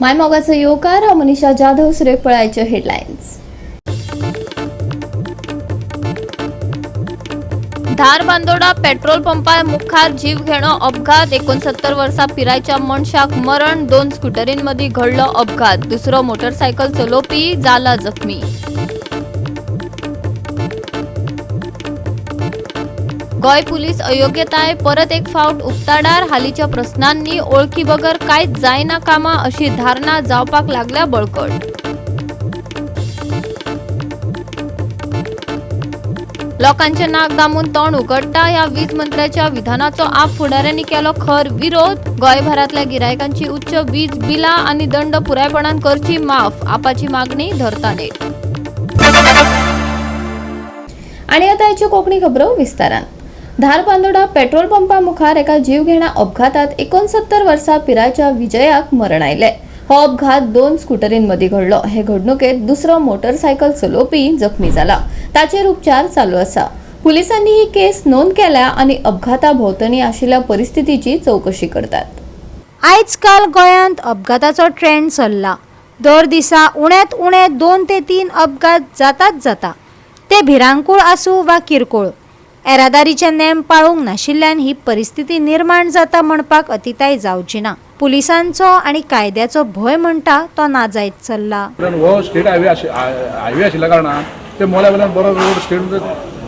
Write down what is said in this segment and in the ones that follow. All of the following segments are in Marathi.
मायमोगाचो येवकार मनीषा जाधव सुरेपळायच्यो हेडलायन्स। धार बांदोडा पेट्रोल पंपार मुखार जीव घेणो अपघात। 69 वर्सां पिरायेच्या मनशाक मरण। 2 स्कूटरींमदी घडलो अपघात। दुसरो मोटरसायकल चलोवपी जाला जखमी। गोय पुलीस अयोग्यताय परत एक फावट उक्ताडार। हालींच्या प्रस्नांनी ओळखी बगर कांयच जायना कामा अशी धारणा जावपाक लागल्या बळकट। लोकांचे नाक दामून तोंड उगडटा ह्या वीज मंत्र्याच्या विधानाचो आप फुडाऱ्यांनी केलो खर विरोध। गोंयभरांतल्या गिरायकांची उच्च वीज बिलां आनी दंड पुरायपणान करची माफ। आपाची मागणी धरता नेट। आनी आतां हेच्यो कोंकणी खबरो विस्तारान। धार बांदोडा पेट्रोल पंपा मुखार एका जीवघेण्या अपघातात 69 वर्सां पिरायेच्या विजयाक मरण आयले। हो अपघात 2 स्कूटरींमदी घडलो। हे घडणुकेत दुसरो मोटरसायकल चलोवपी जखमी जाला। ताचेर उपचार चालू आसा। पुलिसांनी ही केस नोंद केल्या आनी अपघाता भोंवतणी आशिल्ल्या परिस्थितीची चौकशी करतात। आयज काल गोंयांत अपघाताचो ट्रेंड चल्ला। दर दिसा उण्यांत उणे 2 ते 3 अपघात जाता। ते भिरांकूळ आसूं वा किरकोळ। येरादारीचे नेम पाळूंक नाशिल्ल्यान ही परिस्थिती निर्माण जाता म्हणपाक अतिताय जावची ना। पुलिसांचो आणि कायद्याचो भय म्हणटा तो नाजायत चल्ला। हो स्टेट हायवे आशिल्ल्या कारणान ते मोल्या वेल्यान बरो रोड स्टेट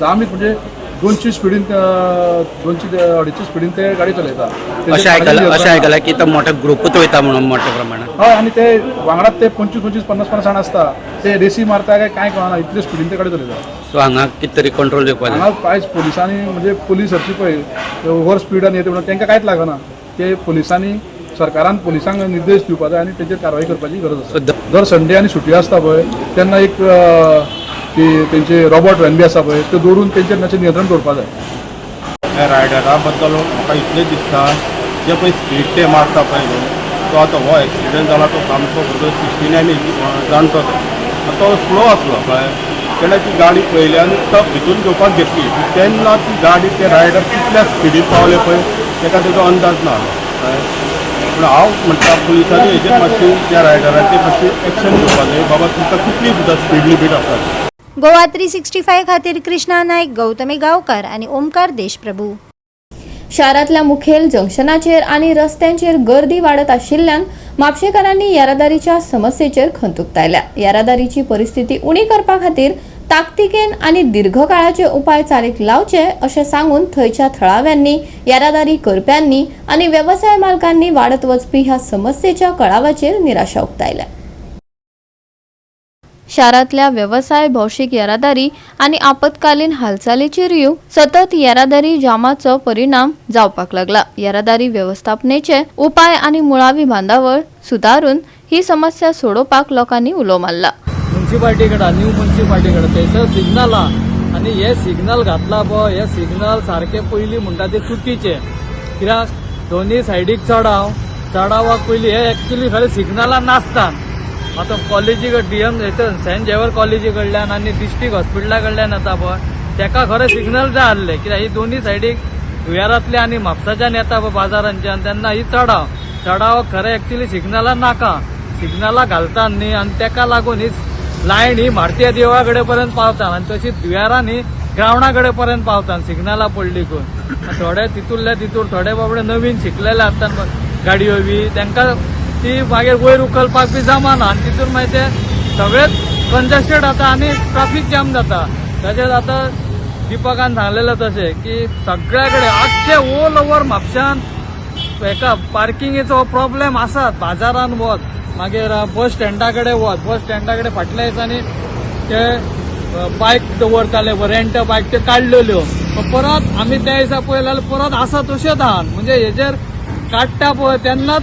दामीत म्हणजे 200 स्पीडीन 200-250 स्पीडीन ते गाडी चलयता। अशें आयकलां की तो मोठो ग्रुपूच वयता म्हणून मोठ्या प्रमाणात। हय आनी ते वांगडात ते 25-50 जाण आसता। ते रेसी मारता काय कांय कळना इतले स्पीडीन ते गाडी चलयता। सो हांगा कितें तरी कंट्रोल दिवपाक जाय। हांगा आयज पुलिसांनी म्हणजे पुलीस हरची पळय ओव्हर स्पीडान येता म्हणून तांकां कांयच लागना। ते पुलिसांनी सरकारान पुलिसांक निर्देश दिवपाक जाय आनी तेचेर कारवाई करपाची गरज आसा। दर संडे आनी सुटी आसता पळय तेन्ना एक की तेंचे रॉबर्ट व्हॅनबी आसा पळय ते दवरून तेंचेर मातशें नियंत्रण दवरपाक जाय। ह्या रायडरा बद्दल म्हाका इतलें दिसता जे पळय स्पीड ते मारता पळय न्हू तो आतां हो एक्सिडेंट जाला तो सामको भरपूर 69 जाणटो तो स्लो आसलो कळ्ळें। तेणें ती गाडी पळयल्यान तो भितून घेवपाक घेतली तेन्ना ती गाडी ते रायडर कितल्या स्पिडीन पावले पळय ताका तेजो अंदाज ना कळ्ळें। पूण हांव म्हणटा पुलिसांनी हेजेर मातशी त्या रायडराचेर मातशी एक्शन घेवपाक जाय। बाबा तुमकां कितली सुद्दां स्पीड लिमीट आसा। गोवा 365 खातीर कृष्णा नायक, गौतमी गांवकार आणि ओमकार देशप्रभू। शारांतल्या मुखेल जंक्शनाचेर आनी रस्त्यांचेर गर्दी वाडत आशिल्ल्यान म्हापशेकारांनी येरादारीच्या समस्येचेर खंत उक्तायल्या। येरादारीची परिस्थिती उणी करपा खातीर ताकतिकेन आनी दीर्घकाळाचे उपाय चालीक लावचे अशें सांगून थंयच्या थळाव्यांनी, येरादारी करप्यांनी आनी वेवसाय मालकांनी वाडत वचपी ह्या समस्येच्या कळावाचेर निराशा उक्तायल्या। शारांतल्या वेवसाय, भौशीक येरादारी आनी आपतकालीन हालचालीचेर सतत येरादारी जामाचो परिणाम जावपाक लागला। येरादारी व्यवस्थापनेचे उपाय आनी मुळावी बांदावळ सुदारून ही समस्या सोडोवपाक लोकांनी उलो मारला। म्युन्सिपाल्टी कडेन न्यू म्युन्सिपाल्टी कडेन थंयसर सिग्नल आहा आनी हे सिग्नल घातला पळय हे सिग्नल सारके पयलीं म्हणटा ते चुकीचे। कित्याक दोनूय सायडीक चडावाक पयलीं हे एक्चुली खरें सिग्नलां नासता। आतां कॉलेजी DM सेंट जेवर कॉलेजी कडल्यान आनी डिस्ट्रिक्ट हॉस्पिटला कडल्यान येता पळय तेका खरें सिग्नल जाय आसले कित्याक ही दोनूय सायडीक दुयेरांतले आनी म्हापसाच्यान येता पळय बाजारांच्यान तेन्ना ही चडाव खरें एक्चुली सिग्नलां नाका। सिग्नलां घालता न्ही आनी तेका लागून ही लायन ही मारुती देवळा कडेन पर्यंत पावता आनी तशी दुयेरान ही ग्रावंडा कडेन पर्यंत पावता सिग्नलां पडली करून। थोडे तितूरले तितूर थोडे बाबडे नवीन शिकलेले आसता गाडयो बी तांकां ती मागीर वयर उखलपाक बी जमाना आनी तितून मागीर ते सगळेच कंजेस्टेड जाता आनी ट्राफीक जॅम जाता। तशेंच आतां दिपकान सांगलेलें तशें की सगळ्या कडेन आख्खे ऑल ओवर म्हापशान हेका पार्किंगेचो प्रॉब्लेम आसात। बाजारान वच मागीर बस स्टँडा कडेन वच बस स्टँडा कडेन फाटल्या दिसांनी ते बायक दवरताले रेंट बायक ते काडलेल्यो परत आमी त्या दिसा पळयलें जाल्यार परत आसा तश्योच आहात। म्हणजे हेजेर काडटा पळय तेन्नाच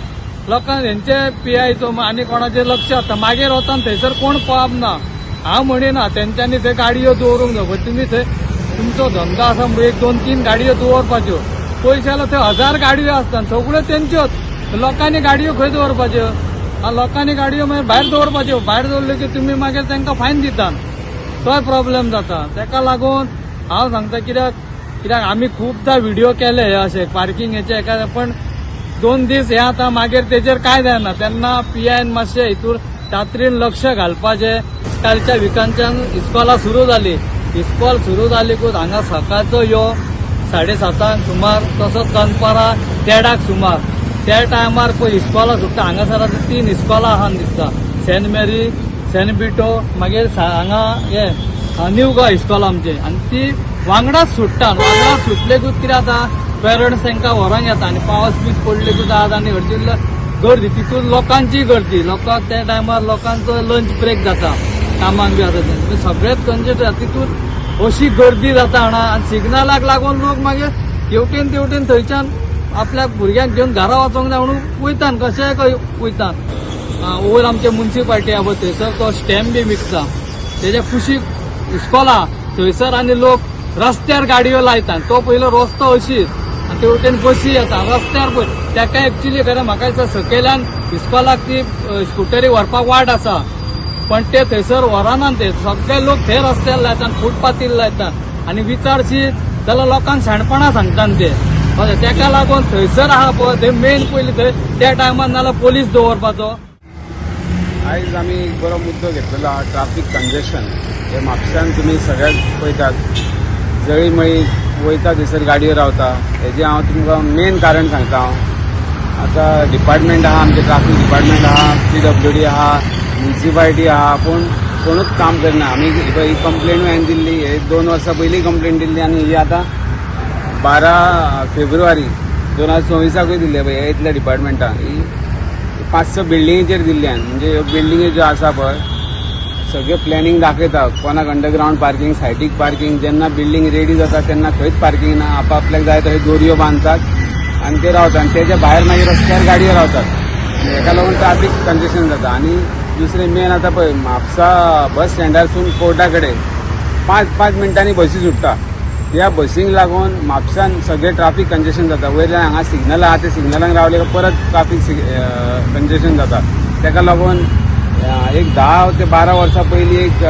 लोकांक हेंचे PIचो आनी कोणाचेर लक्ष आसता मागीर वतान थंयसर कोण पळप ना। हांव म्हणिना तेंच्यांनी थंय गाडयो दवरूंक जाय पण तुमी थंय तुमचो धंदो आसा म्हणजे 1-2-3 गाडयो दवरपाच्यो। पयशे जाल्यार थंय 1000 गाडयो आसता सगळ्यो तेंच्योच। लोकांनी गाडयो खंय दवरपाच्यो? लोकांनी गाडयो मागीर भायर दवरपाच्यो। भायर दवरल्यो की तुमी मागीर तांकां फायन दितात तोय प्रॉब्लेम जाता। तेका लागून हांव सांगता कित्याक आमी खूबदां व्हिडिओ केले अशे पार्किंगेचे पण 2 दीस हे आता मागीर तेजेर काय जायना तेन्ना PIन मातशें हितूर तातडीन लक्ष घालपाचें. कालच्या विकांच्यान इस्कॉलां सुरू जाली. इस्कॉल सुरू जालीकूच हांगा सकाळचो यो 7:30 सुमार तसोच दनपारां 1:30 सुमार त्या टायमार पळय इस्कॉलां सुट्टा. हांगासर 3 इस्कॉलां आहा दिसता. सेंट मेरी, सेंट बिटो, मागीर हांगा हे न्यू गोवा इस्कॉल आमची आनी ती वांगडाच सुट्टा. वांगडाच सुटलेकूच कितें जाता पेरंट्स तांकां व्हरोंक येता आनी पावस बीस पडलेकूच आज आनी हरशीं गर्दी तितून लोकांची गर्दी. लोकांक त्या टायमार लोकांचो लंच ब्रेक जाता कामाक बी आसा तें सगळेंच कंजेस्ट तितून अशी गर्दी जाता हांगा. आनी सिग्नलाक लागून लोक मागीर हेवटेन तेवटेन थंयच्यान आपल्या भुरग्यांक घेवन घरा वचोंक जाय म्हणून वयतात कशेंय वयतात. वयर आमचे म्युन्सिपाल्टी आहा पळय थंयसर तो स्टॅम्प बी विकता तेज्या कुशीक इस्कॉला थंयसर आनी लोक रस्त्यार गाडयो लायतात. तो पयलो रस्तो अशीच आनी तेवटेन बसी येता रस्त्यार पळय. ताका एक्चुली खरें म्हाका दिसता सकयल्यान इस्कॉलाक ती स्कुटरी व्हरपाक वाट आसा पण ते थंयसर व्हरनात. ते सगळे लोक थंय रस्त्यार लायतात, फुटपाथीर लायतात आनी विचारशी जाल्यार लोकांक शाणपणां सांगतात ते. ताका लागून थंयसर आहा पळय थंय मेन पयलीं थंय त्या टायमार नाल्यार पोलीस दवरपाचो. आयज आमी एक बरो मुद्दो घेतलेलो आहा ट्राफीक कंजेशन. हे म्हापशान तुमी सगळ्यात पळयतात जळीमळी वयता थंयसर गाडयो रावता. हेजें हांव तुमकां मेन कारण सांगता. हांव आतां डिपार्टमेंट आहा, आमचें ट्राफीक डिपार्टमेंट आहा, PWD आहा, म्युन्सिपाल्टी आहा, पूण कोणूच काम करना. आमी ही कंप्लेनूय हांवें दिल्ली. 2 वर्सां पयलीं कंप्लेन दिल्ली आनी ही आतां 12 फेब्रुवारी 2024 दिल्ली पळय. हे इतल्या डिपार्टमेंटान ही 5-6 बिल्डिंगेचेर दिल्ली हांवें. म्हणजे ह्यो बिल्डिंगे ज्यो आसा पळय सगळें प्लॅनिंग दाखयता. कोणाक अंडरग्रावंड पार्किंग, सायटीक पार्किंग. जेन्ना बिल्डींग रेडी जाता तेन्ना खंयच पार्किंग ना. आपापल्याक जाय थंय दोरयो बांदतात आनी ते रावतात आनी तेच्या भायर मागीर रस्त्यार गाडयो रावतात. हेका लागून ट्राफीक कंजेशन जाता. आनी दुसरें मेन आतां पळय म्हापसा बस स्टँडारसून कोर्टा कडेन 5 मिनटांनी बसी सुट्टा. ह्या बसींक लागून म्हापशान सगळें ट्राफीक कंजेशन जाता. वयल्यान हांगा सिग्नल आहा ते सिग्नलांक रावले काय परत ट्राफीक कंजेशन जाता. तेका लागून एक 10 ते 12 वर्सां पयलीं एक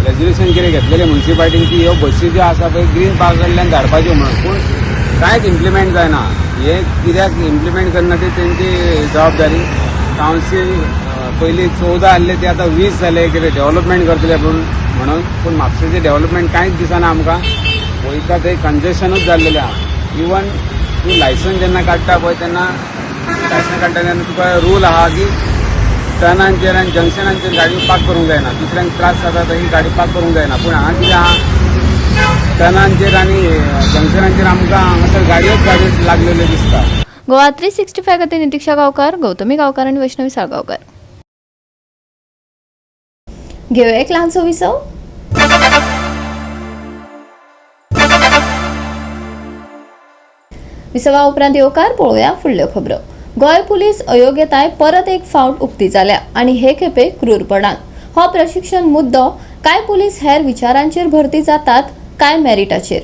रेजोल्युशन कितें घेतलेलें म्युन्सिपाल्टीन की ह्यो बसी ज्यो आसा पळय ग्रीन पार्क कडल्यान धाडपाच्यो म्हणून. पूण कांयच इम्प्लिमेंट जायना. हे कित्याक इम्प्लिमेंट करना ती तेंची जबाबदारी. कावन्सील पयलीं 14 आहले ते आतां 20 जाले कितें डेव्हलपमेंट करतले म्हणून. पूण म्हापशेचें डेव्हलपमेंट कांयच दिसना आमकां. वयता थंय कंजेशनूच जाल्लेलें आहा. इवन तूं लायसन्स जेन्ना काडटा पळय तेन्ना लायसन्स काडटा तेन्ना तुका रूल आहा की टर्नांचेर आनी जंक्शनांचेर गाडयो पार्क करूंक जायना. दुसऱ्यांक त्रास जाता थंय गाडी पार्क करूंक जायना. पूण हांगा कितें आहा टर्नांचेर आनी जंक्शनांचेर आमकां हांगासर गाडयो लागलेल्यो दिसता. गोवा 365 खातीर नितीक्षा गांवकार, गौतमी गांवकार आनी वैष्णवी साळगांवकार. घेऊया एक ल्हानसो विसव. विसवा उपरांत येवकार पळोवया फुडल्यो खबरो. गोंय पुलीस अयोग्यताय परत एक फावट उक्ती जाल्या आनी हे खेपे क्रूरपणान. हो प्रशिक्षण मुद्दो काय पुलीस हेर विचारांचेर भरती जातात काय मेरिटाचेर.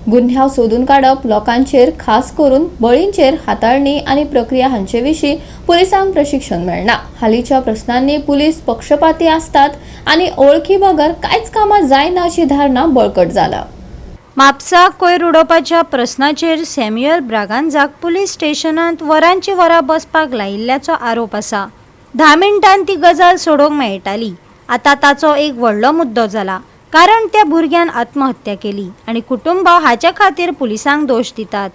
गुन्ह्यांव सोदून काडप, लोकांचेर खास करून बळींचेर हाताळणी आनी प्रक्रिया हांचे विशीं पुलिसांक प्रशिक्षण मेळना. हालींच्या प्रस्नांनी पुलीस पक्षपाती आसतात आनी वळखी बगर कांयच कामां जायना अशी धारणा बळकट जाला. म्हापसा कोयर उडोवपाच्या प्रस्नाचेर सॅम्युएल ब्रागांजाक पुलीस स्टेशनांत वरांची वरां बसपाक लायिल्ल्याचो आरोप आसा. 10 मिनटांत ती गजाल सोडोवंक मेळटाली. आतां ताचो एक व्हडलो मुद्दो जाला कारण त्या भुरग्यान आत्महत्या केली आनी कुटुंब हाच्या खातीर पुलिसांक दोश दितात.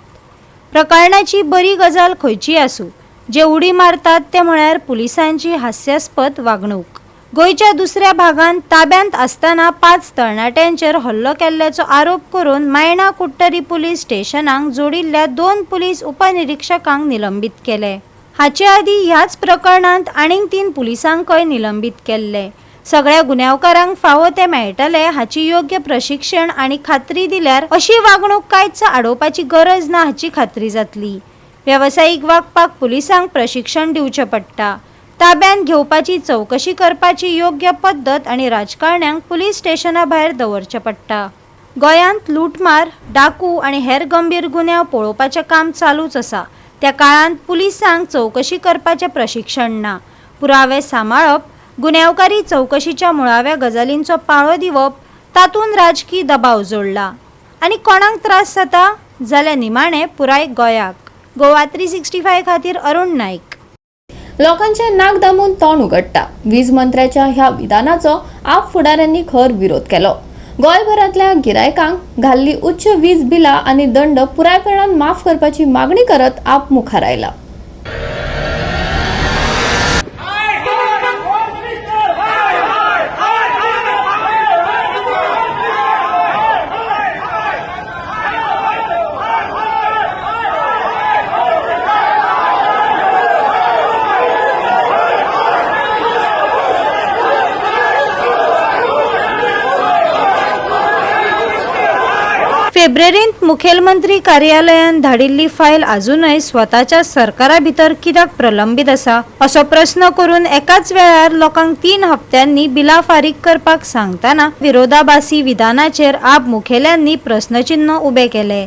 प्रकरणाची बरी गजाल खंयची आसूं, जे उडी मारतात ते म्हळ्यार पुलिसांची हास्यास्पद वागणूक. गोंयच्या दुसऱ्या भागांत ताब्यांत आसतना 5 तरणाट्यांचेर हल्लो केल्ल्याचो आरोप करून मायणा कुट्टरी पुलीस स्टेशनाक जोडिल्ल्या 2 पुलीस उपनिरीक्षकांक निलंबीत केले. हाचे आदीं ह्याच प्रकरणांत आनीक 3 पुलिसांकय निलंबीत केल्ले. सगळ्या गुन्यांवकारांक फावो ते मेळटले हाची योग्य प्रशिक्षण आनी खात्री दिल्यार अशी वागणूक कांयच आडोवपाची गरज ना हाची खात्री जातली. वेवसायीक वागपाक पुलिसांक प्रशिक्षण दिवचें पडटा. ताब्यांत घेवपाची चवकशी करपाची योग्य पद्दत आनी राजकारण्यांक पुलीस स्टेशना भायर दवरचें पडटा. गोंयांत लूटमार, डाकू आनी हेर गंभीर गुन्यांव पळोवपाचें काम चालूच आसा. त्या काळांत पुलिसांक चवकशी करपाचें प्रशिक्षण ना. पुरावे सांबाळप, गुन्यांवकारी चवकशीच्या मुळाव्या गजालींचो पाळो दिवप, तातूंत राजकी दबाव जोडला. आनी कोणाक त्रास जाता जाल्यार निमाणें पुराय गोंयाक. गोवा 365 खातीर अरुण नाईक. लोकांचे नाक दामून तोंड उगडटा वीज मंत्र्याच्या ह्या विधानाचो आप फुडाऱ्यांनी खर विरोध केलो. गोंयभरातल्या गिरायकांक घाल्ली उच्च वीज बिलां आनी दंड पुरायपणान माफ करपाची मागणी करत आप मुखार आयला. फेब्रुवारींत मुखेलमंत्री कार्यालयान धाडिल्ली फायल अजूनय स्वताच्या सरकारा भितर कित्याक प्रलंबीत आसा असो प्रश्न करून एकाच वेळार लोकांक 3 हप्त्यांनी बिलां फारीक करपाक सांगताना विरोधाभासी विधानाचेर आप मुखेल्यांनी प्रश्नचिन्ह उबे केले.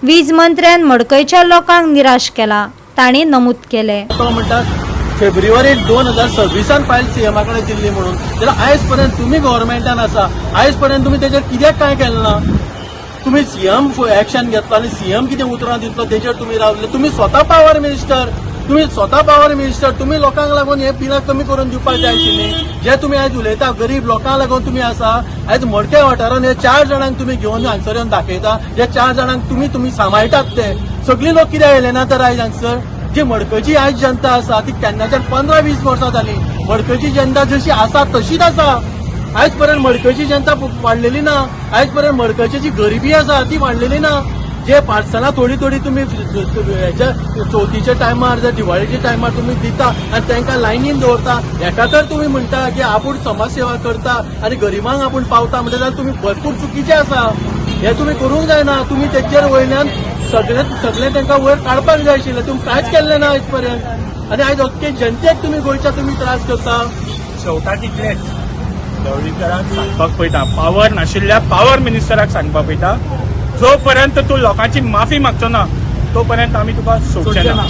वीज मंत्र्यान मडकयच्या लोकांक निराश केला. तांणी नमूद केले. तो म्हणटात फेब्रुवारी 2026 फायल सीएमा कडेन दिल्ली म्हणून. जाल्यार आयज पर्यंत तुम्ही गव्हर्मेंटान आसा, आयज पर्यंत तुम्ही तेजेर कित्याक काय केलें ना? तुम्ही सीएम एक्शन घेतलो आणि सीएम कितें उतरां दितलो तेजेर तुम्ही रावले. तुम्ही स्वता पावर मिनिस्टर, तुम्ही लोकांक लागून हे बिलां कमी करून दिवपाक जाय आशिल्ली. जे तुम्ही आयज उलयता गरीब लोकांक लागून तुम्ही आसा. आयज मडक्या वाठारांत हे 4 जाणांक तुम्ही घेवन हांगसर येवन दाखयता. जे 4 जाणांक तुम्ही सांबाळटात ते सगळी लोक कित्याक येले ना तर आयज हांगसर? जी मडकयची आयज जनता आसा ती केन्नाच्यान 15-20 वर्सां जाली. मडकयची जनता जशी आसा तशीच आसा. आयज पर्यंत मडकयची जनता वाडलेली ना. आयज पर्यंत मडकयची जी गरिबी आसा ती वाडलेली ना. जे पार्सलां थोडी तुम्ही हेच्या चवथीच्या टायमार जर दिवाळीच्या टायमार तुम्ही दिता आनी तांकां लायनीन दवरता. हेका तर तुम्ही म्हणटा की आपूण समाज सेवा करता आनी गरिबांक आपूण पावता म्हणटा जाल्यार तुम्ही भरपूर चुकीचे आसा. हे तुम्ही करूंक जायना. तुम्ही तेचेर वयल्यान सगळे तांकां वयर काडपाक जाय आशिल्लें. तुम्ही कांयच केल्लें ना आयज पर्यंत. आनी आयज अख्खे जनतेक तुम्ही गोंयच्या तुम्ही त्रास करता. शेवटाक इतलेंच ढवळीकरांक सांगपाक पळयता, पावर नाशिल्ल्या पावर मिनिस्टराक सांगपाक पळयता, जो पर्यंत तूं लोकांची माफी मागचो ना तो पर्यंत आमी तुका सोडचे ना.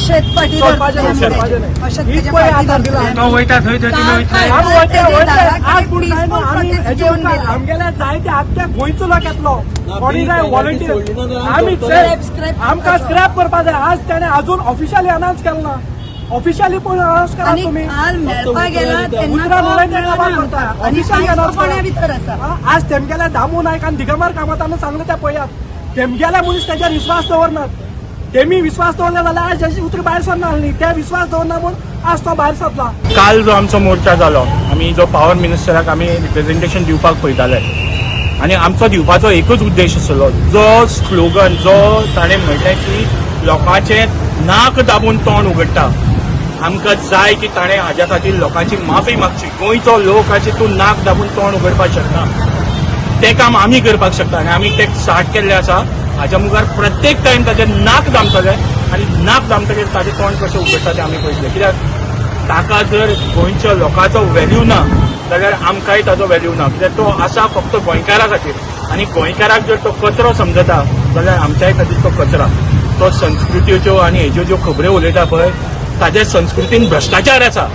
तो वयता थंय आमगेल्या जायते आख्या गोंयचो लोक येतलो. कोणी जाय व्हॉलंटियर आमकां स्क्रॅप करपाक जाय. आज ताणें अजून ऑफिशियली अनाउन्स केलो ना. ऑफिशियली पण अनाउन्स करा तुम्ही. आज तेमगेल्या दामू नायक आणि दिगंबर कामतान सांगले ते पळयात. तेमगेल्या मनीस त्याच्यावर विश्वास दवरनात. तेमी विश्वास दवरले जाल्यार आज ज्याची उतरी भायर सरना न्ही. ते विश्वास दवरना म्हणून आज तो भायर सरला. काल जो आमचो मोर्चा जालो, आमी जो पावर मिनिस्टराक आमी रिप्रेझेंटेशन दिवपाक पळयताले आनी आमचो दिवपाचो एकूच उद्देश आसलो. जो स्लोगन जो ताणें म्हणलें की लोकांचे नाक दाबून तोंड उगडटा. आमकां जाय की ताणें हाज्या खातीर लोकांची माफी मागची. गोंयचो लोक तूं नाक दाबून तोंड उगडपाक शकना. तें काम आमी करपाक शकता आनी आमी तें स्टार्ट केल्लें आसा. हाज्या मुखार प्रत्येक टायम ताचें नाक दामतलें आनी नाक दामतकीर ताचें तोंड कशें उगडटा तें आमी पळयतले. कित्याक ताका जर गोंयच्या लोकांचो व्हॅल्यू ना जाल्यार आमकांय ताचो व्हॅल्यू ना. कित्याक तो आसा फक्त गोंयकारा खातीर आनी गोंयकाराक जर तो कचरो समजता जाल्यार आमच्याय खातीर तो कचरा. तो संस्कृतीच्यो आनी हेज्यो ज्यो खबऱ्यो उलयता पळय ताज्या संस्कृतीन भ्रश्टाचार आसा.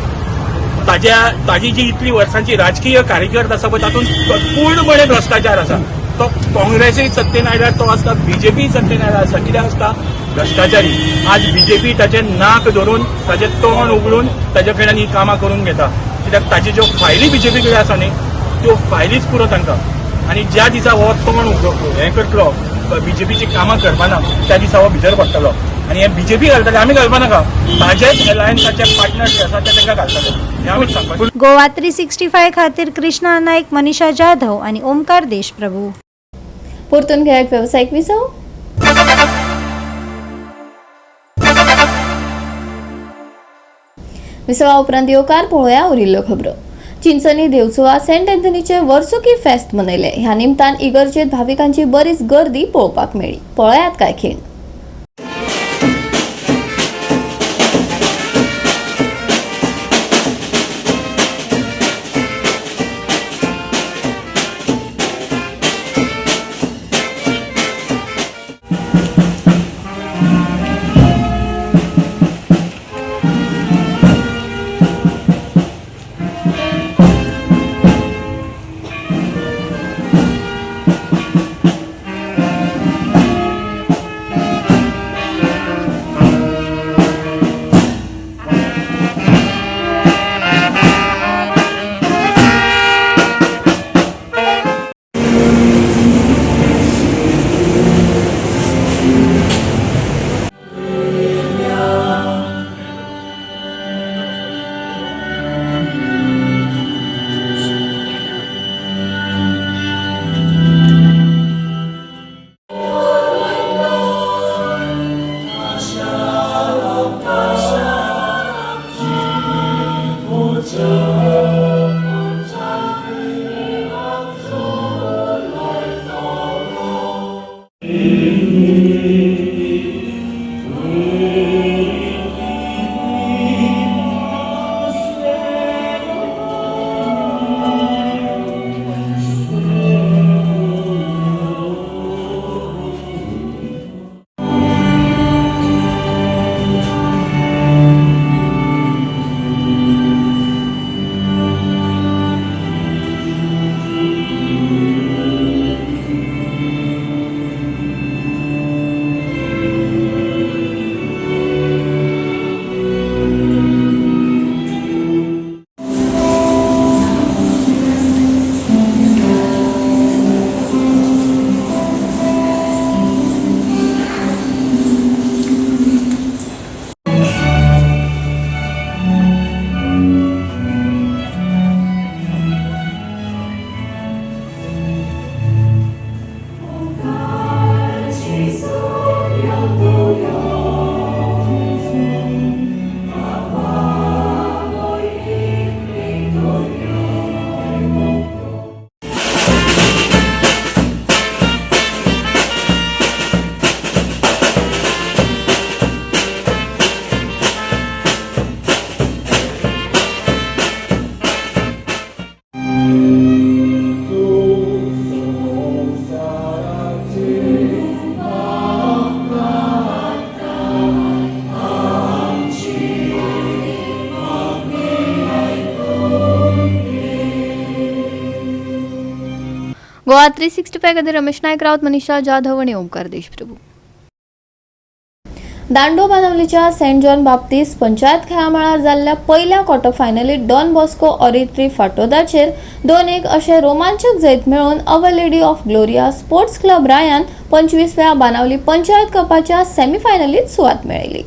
ताजी जी इतली वर्सांची राजकीय कार्यकर्द आसा पळय तातूंत पूर्णपणे भ्रश्टाचार आसा. तो काँग्रेसय सत्तेन आयल्यार तो आसता, बीजेपी सत्तेन आयल्यार आसता. कित्याक आसता? भ्रश्टाचारी. आज बीजेपी ताचें नाक धरून ताचें तोंड उगडून ताचे कडल्यान ही कामां करून घेता. कित्याक ताच्यो ज्यो फायली बीजेपी कडेन आसा न्ही त्यो फायलीच पुरो तांकां. आनी ज्या दिसा हो तोंड हें करतलो बीजेपीची कामां करपाना त्या दिसा हो भितर पडटलो. आनी हें बीजेपी घालतले, आमी घालपा नाका. ताजेच एलायन्साचे पार्टनर जे आसा ते तांकां घालतले. हें आमी सांगपाक. गोवा 365 खातीर कृष्णा नायक, मनीषा जाधव आणि ओमकार देशप्रभू. परतून घेयात व्यावसायिक विसव. विसवा उपरांत येवकार पळोवया उरिल्ल्यो खबरो. चिंचणी देवचुआ सेंट एंथनीचे वर्सुकी फेस्त मनयले. ह्या निमतान इगर्जेत भाविकांची बरीच गर्दी पळोवपाक मेळ्ळी. पळयात काय खीण. गोवा 365 खातीर रमेश नायक रावत, मनीषा जाधव आणि ओंकार देशप्रभू. दांडो बांदवलीच्या सेंट जॉन बाप्तिस्ट पंचायत खेळामळार जाल्ल्या पहिल्या क्वार्टर फायनलीत डॉन बॉस्को ऑरिट्री फाटोदाचेर 2-1 अशें रोमांचक जैत मेळोवन Our Lady of Gloria sports club रायान 25व्या बांदावली पंचायत कपाच्या सेमी फायनलीत सुवात मेळयली.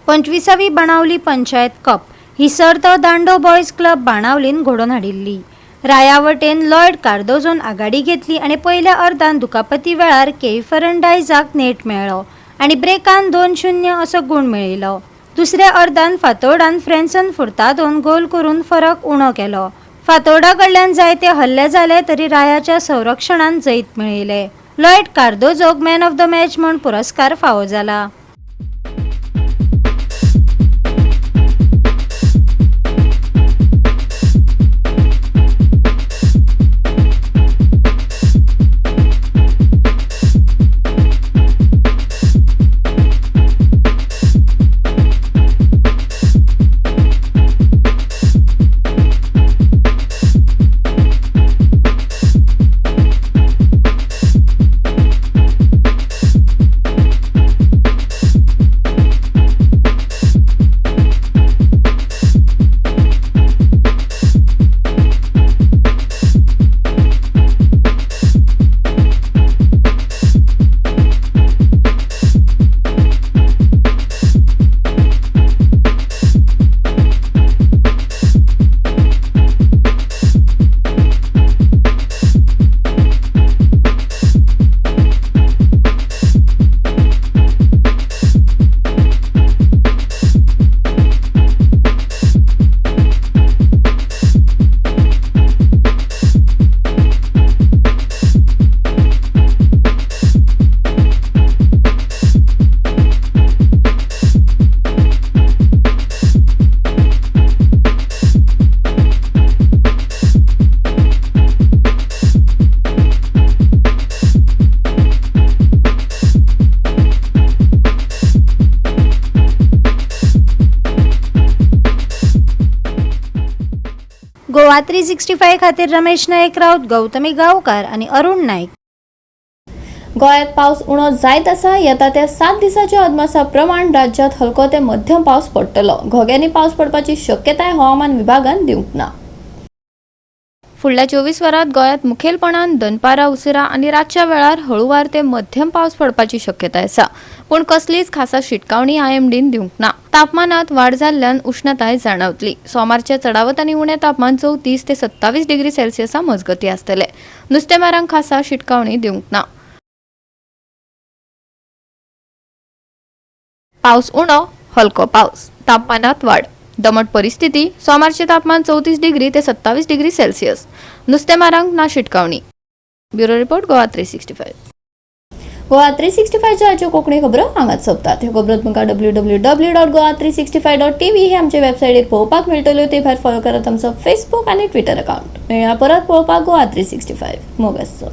25वी बाणावली पंचायत कप ही सर्त दांडो बॉयज क्लब बाणावलीन घडोवन हाडिल्ली. राया वटेन लॉयड कार्दोझोन आघाडी घेतली आणि पयल्या अर्धान दुखापती वेळार केई फर्नांडायजाक नेट मेळ्ळो आणि ब्रेकान 2-0 असो गूण मेळयलो. दुसऱ्या अर्धान फातोर्डान फ्रॅन्सन फुर्तादोन गोल करून फरक उणो केलो. फातोर्डा कडल्यान जायते हल्ले जाले तरी रायाच्या संरक्षणान जैत मेळयले. लॉयड कार्दोझोक मॅन ऑफ द मॅच म्हूण पुरस्कार फावो जाला. गोवा 365 खातीर रमेश नायक रावत, गौतमी गांवकार आणि अरुण नायक. गोंयांत पावस उणो जायत आसा. येता त्या 7 दिसांच्या अदमासा प्रमाण राज्यात हलको ते मध्यम पावस पडटलो. घोग्यांनी पावस पडपाची शक्यताय हवामान विभागान दिवंक ना. फुडल्या 24 वरांत गोंयांत मुखेलपणान दनपारां उशिरा आनी रातच्या वेळार हळुवार ते मध्यम पावस पडपाची शक्यताय आसा, पूण कसलीच खासा शिटकावणी आयएमडीन दिवंक ना. तापमानात वाड जाल्ल्यान उष्णताय जाणवतली. सोमारचे चडावत आनी उणें तापमान 34 ते 27 डिग्री सेल्सियसा मजगती आसतले. नुस्तेमारांक खासा शिटकावणी दिवंक ना. पावस उणो, हलको पावस, तापमानात वाड. दमट परिस्थिती, सोमारचे तापमान 34 डिग्री ते 27 डिग्री सेल्सियस. नुस्तेमारांक ना शिटकावणी. Bureau report Goa 365. गोवा 365च्या आजच्यो कोंकणी खबरो हांगाच सोंपतात. ह्यो खबरो तुमकां www.goa365.tv हे आमचे वेबसायटीर पळोवपाक मेळटल्यो. ते भायर फॉलो करात आमचो फेसबूक आनी ट्विटर अकाउंट. मेळया परत पळोवपाक गोवा 365. मोग आसचो.